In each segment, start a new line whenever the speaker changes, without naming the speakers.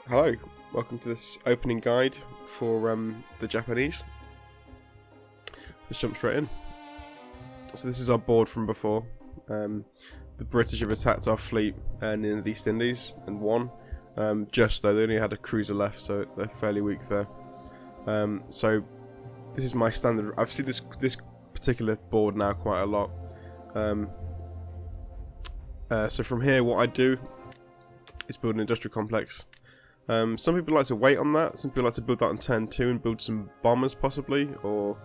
Hello, welcome to this opening guide for the Japanese. Let's jump straight in. So this is our board from before. The British have attacked our fleet in the East Indies and won. Just though, they only had a cruiser left, so they're fairly weak there. So this is my standard. I've seen this particular board now quite a lot. So from here, what I do is build an industrial complex. Some people like to wait on that. Some people like to build that on turn 2 and build some bombers possibly, or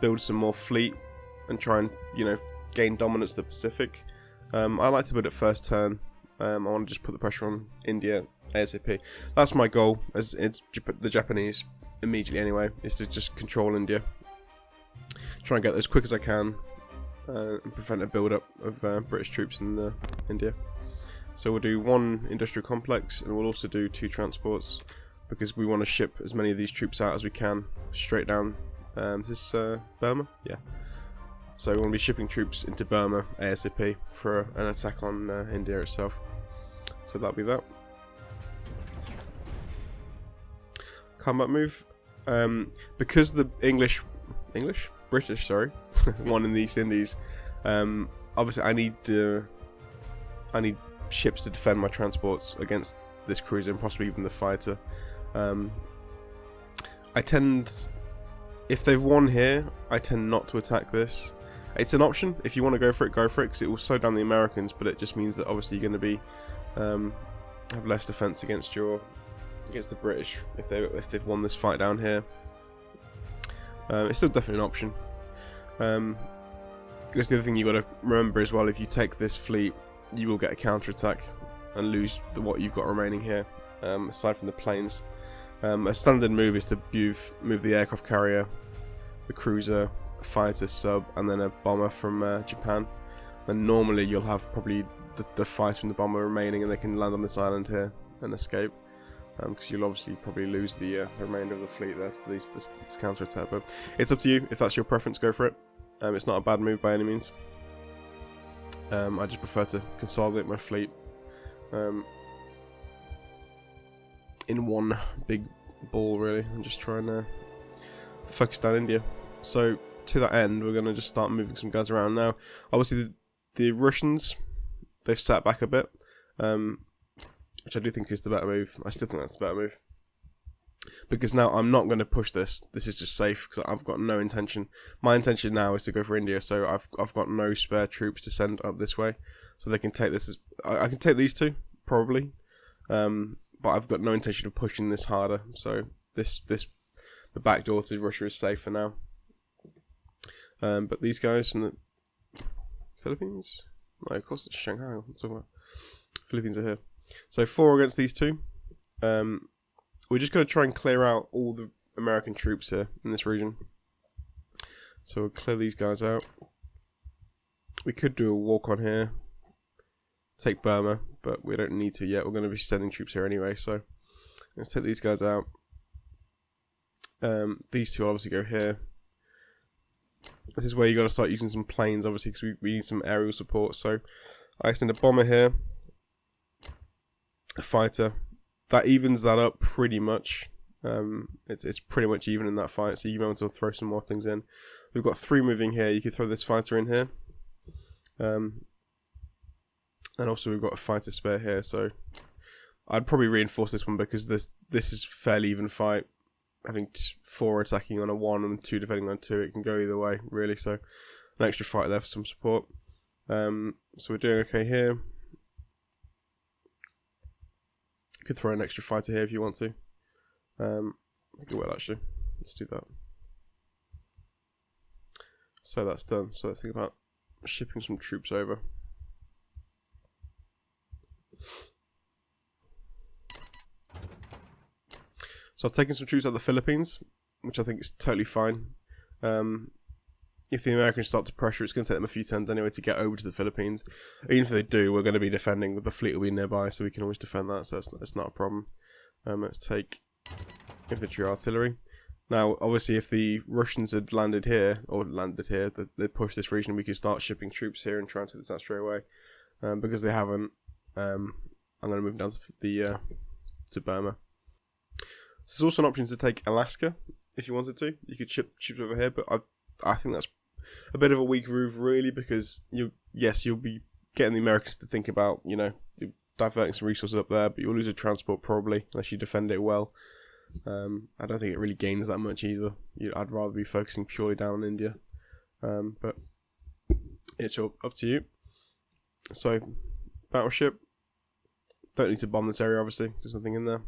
build some more fleet and try and, gain dominance of the Pacific. I like to build it first turn. I want to just put the pressure on India ASAP. That's my goal, as it's the Japanese immediately anyway, is to just control India. Try and get there as quick as I can and prevent a build-up of British troops in India. So we'll do one industrial complex, and we'll also do 2 transports, because we want to ship as many of these troops out as we can straight down. Is this Burma? Yeah. So we want to be shipping troops into Burma ASAP for an attack on India itself. So that'll be that. Combat move. Because the British, sorry, won in the East Indies. Obviously, I need ships to defend my transports against this cruiser and possibly even the fighter. If they've won here, I tend not to attack this. It's an option. If you want to go for it, because it will slow down the Americans, but it just means that obviously you're going to be have less defense against the British if they've won this fight down here. It's still definitely an option. Because the other thing you got to remember as well, if you take this fleet, you will get a counterattack and lose what you've got remaining here. Aside from the planes, a standard move is to move the aircraft carrier, the cruiser, a fighter, sub, and then a bomber from Japan. Then normally you'll have probably the fighter and the bomber remaining, and they can land on this island here and escape. Because you'll obviously probably lose the remainder of the fleet there to this counterattack. But it's up to you. If that's your preference, go for it. It's not a bad move by any means. I just prefer to consolidate my fleet in one big ball, really, and just try and focus down India. So to that end, we're going to just start moving some guys around now. Obviously, the Russians, they've sat back a bit, which I do think is the better move. I still think that's the better move. Because now I'm not going to push this. This is just safe because I've got no intention. My intention now is to go for India, so I've got no spare troops to send up this way, so they can take this. I can take these 2 probably, but I've got no intention of pushing this harder. So the back door to Russia is safe for now. But these guys from the Philippines, no, of course it's Shanghai. I'm talking about Philippines are here. So 4 against these 2. We're just going to try and clear out all the American troops here in this region. So we'll clear these guys out. We could do a walk on here, take Burma, but we don't need to yet. We're going to be sending troops here anyway, so let's take these guys out. These 2 obviously go here. This is where you got to start using some planes, obviously, because we need some aerial support. So I send a bomber here, a fighter. That evens that up pretty much. It's pretty much even in that fight, so you might want to throw some more things in. We've got 3 moving here. You could throw this fighter in here. And also we've got a fighter spare here, so I'd probably reinforce this one because this is fairly even fight. Having 4 attacking on a 1 and 2 defending on 2, it can go either way, really. So an extra fighter there for some support. So we're doing okay here. Could throw an extra fighter here if you want to. I think it will actually. Let's do that. So that's done. So let's think about shipping some troops over. So I've taken some troops out of the Philippines, which I think is totally fine. If the Americans start to pressure, it's going to take them a few turns anyway to get over to the Philippines. Even if they do, we're going to be defending. The fleet will be nearby, so we can always defend that, so that's not a problem. Let's take infantry artillery. Now, obviously, if the Russians had landed here, they pushed this region, we could start shipping troops here and try and take this out straight away. Because they haven't, I'm going to move down to Burma. There's also an option to take Alaska if you wanted to. You could ship ships over here, but I think that's a bit of a weak move, really, because you'll be getting the Americans to think about, you're diverting some resources up there, but you'll lose a transport probably unless you defend it well. I don't think it really gains that much either. I'd rather be focusing purely down on India, but it's up to you. So, battleship. Don't need to bomb this area, obviously. There's nothing in there.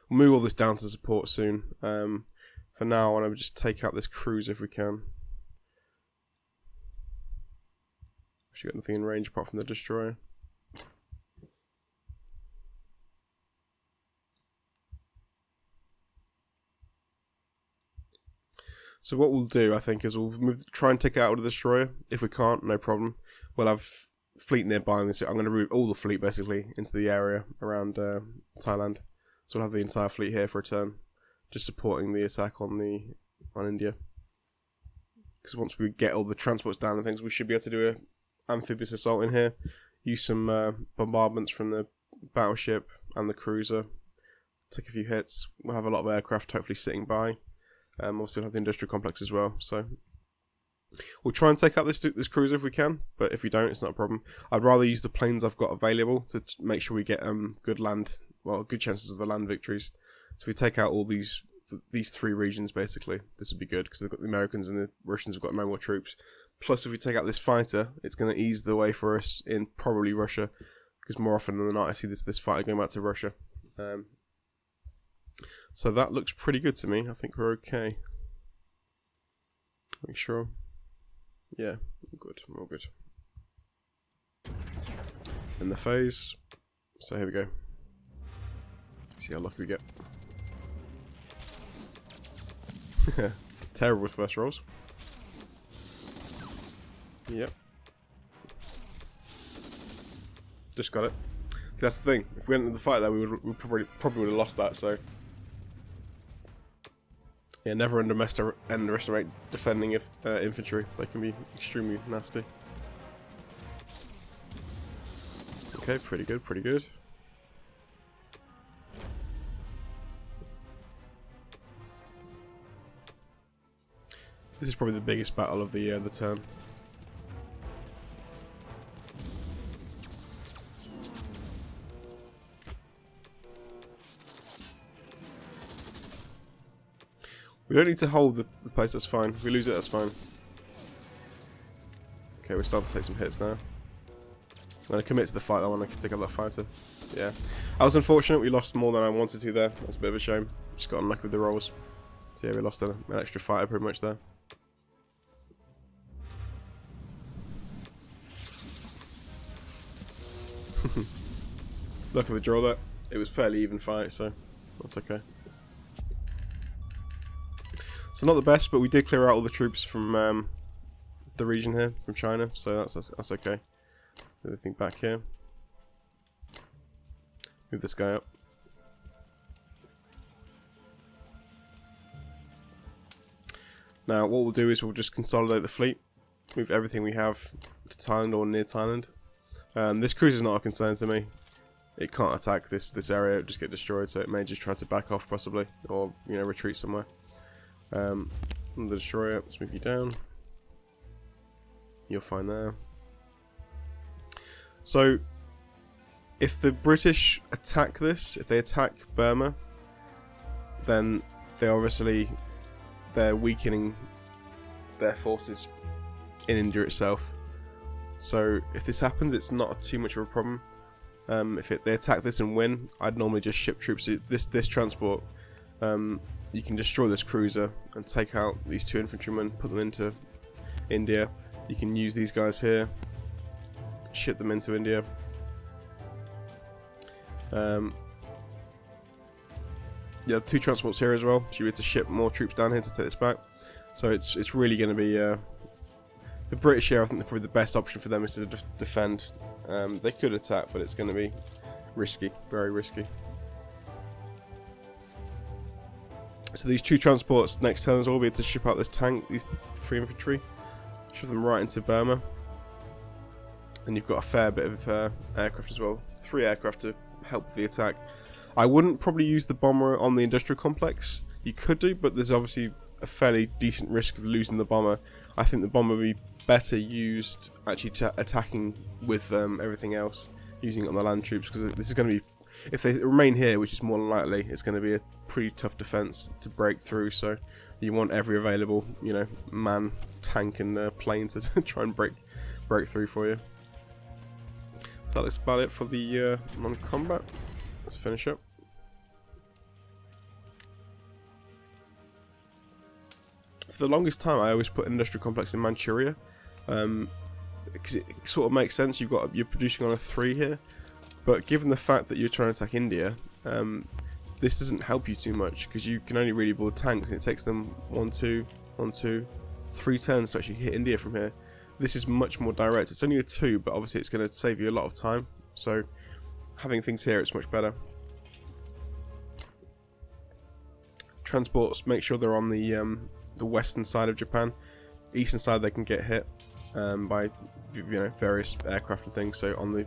We'll move all this down to support soon. For now, I want to just take out this cruiser if we can. Actually got nothing in range apart from the destroyer. So what we'll do, I think, is we'll try and take it out of the destroyer. If we can't, no problem. We'll have fleet nearby, and I'm going to route all the fleet basically into the area around Thailand. So we'll have the entire fleet here for a turn, just supporting the attack on India. Because once we get all the transports down and things, we should be able to do a amphibious assault in here. Use some bombardments from the battleship and the cruiser. Take a few hits. We'll have a lot of aircraft hopefully sitting by. Obviously we'll have the industrial complex as well, so we'll try and take out this cruiser if we can, but if we don't, it's not a problem. I'd rather use the planes I've got available to make sure we get good chances of the land victories. So if we take out all these three regions, basically, this would be good, because the Americans and the Russians have got no more troops. Plus, if we take out this fighter, it's going to ease the way for us in probably Russia, because more often than not, I see this fighter going back to Russia. So that looks pretty good to me. I think we're okay. Make sure. Yeah, good. We're all good. In the phase. So here we go. See how lucky we get. Terrible first rolls. Yep. Just got it. See, that's the thing. If we went into the fight there, we probably would have lost that. So. Yeah, never underestimate defending infantry. They can be extremely nasty. Okay, pretty good, pretty good. This is probably the biggest battle of the turn. We don't need to hold the place, that's fine. If we lose it, that's fine. Okay, we're starting to take some hits now. I'm going to commit to the fight. I want to take out that fighter. Yeah. I was unfortunate. We lost more than I wanted to there. That's a bit of a shame. Just got unlucky with the rolls. So yeah, we lost an extra fighter pretty much there. Lucky with the draw there. It was a fairly even fight, so that's okay. So not the best, but we did clear out all the troops from the region here, from China, so that's okay. Everything back here. Move this guy up. Now what we'll do is we'll just consolidate the fleet, move everything we have to Thailand or near Thailand. This cruiser is not a concern to me. It can't attack this area, it'll just get destroyed, so it may just try to back off possibly, or retreat somewhere. The destroyer, let's move you down. You're fine there. So, if the British attack this, if they attack Burma, then they're weakening their forces in India itself. So, if this happens, it's not too much of a problem. If they attack this and win, I'd normally just ship troops. This transport. You can destroy this cruiser and take out these two infantrymen, put them into India. You can use these guys here, ship them into India. Yeah, two transports here as well, so you have to ship more troops down here to take this back. So it's really going to be the British here. I think probably the best option for them is to defend. They could attack, but it's going to be risky, very risky. So these two transports next turn as well will be able to ship out this tank, these 3 infantry, shove them right into Burma. And you've got a fair bit of aircraft as well, 3 aircraft to help the attack. I wouldn't probably use the bomber on the industrial complex. You could do, but there's obviously a fairly decent risk of losing the bomber. I think the bomber would be better used actually attacking with everything else, using it on the land troops, because this is going to be, if they remain here, which is more than likely, it's going to be a pretty tough defense to break through. So you want every available, you know, man, tank, and plane to try and break through for you. So that's about it for the non-combat. Let's finish up. For the longest time, I always put industrial complex in Manchuria, because it sort of makes sense. You're producing on a 3 here, but given the fact that you're trying to attack India, this doesn't help you too much, because you can only really build tanks, and it takes them 1, 2, 3 turns to actually hit India from here. This is much more direct. It's only a 2, but obviously it's going to save you a lot of time. So having things here, it's much better. Transports, make sure they're on the western side of Japan. Eastern side they can get hit by, you know, various aircraft and things. So on the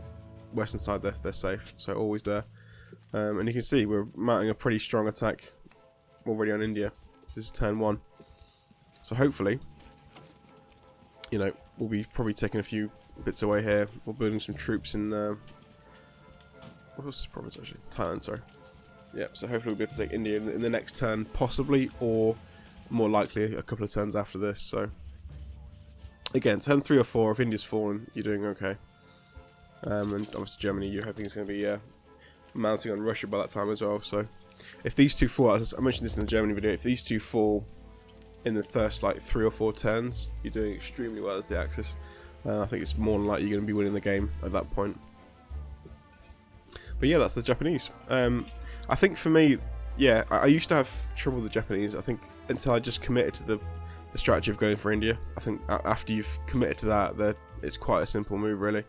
western side they're safe. So always there. And you can see we're mounting a pretty strong attack already on India. This is turn 1. So hopefully, you know, we'll be probably taking a few bits away here. We're building some troops in what was this province actually? Thailand, sorry. Yep. So hopefully we'll be able to take India in the next turn, possibly, or more likely a couple of turns after this. So again, turn 3 or 4, if India's fallen, you're doing okay. And obviously Germany, you're hoping is going to be mounting on Russia by that time as well. So if these 2 fall, as I mentioned this in the Germany video, if these 2 fall in the first like 3 or 4 turns, you're doing extremely well as the Axis. I think it's more than likely you're going to be winning the game at that point. But yeah, that's the Japanese. I think for me, yeah, I used to have trouble with the Japanese, I think, until I just committed to the strategy of going for India. I think after you've committed to that, it's quite a simple move, really.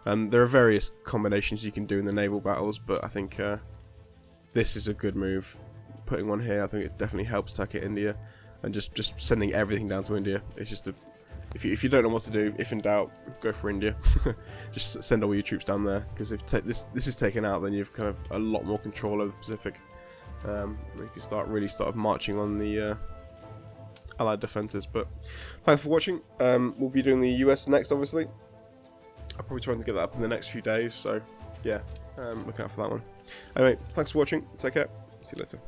There are various combinations you can do in the naval battles, but I think this is a good move. Putting one here, I think it definitely helps attack at India, and just sending everything down to India. It's just if you don't know what to do, if in doubt, go for India. Just send all your troops down there, because if this is taken out, then you've kind of a lot more control over the Pacific. You can really start marching on the Allied defences. But thanks for watching. We'll be doing the US next, obviously. I'll probably try to get that up in the next few days. So yeah, look out for that one. Anyway, thanks for watching. Take care. See you later.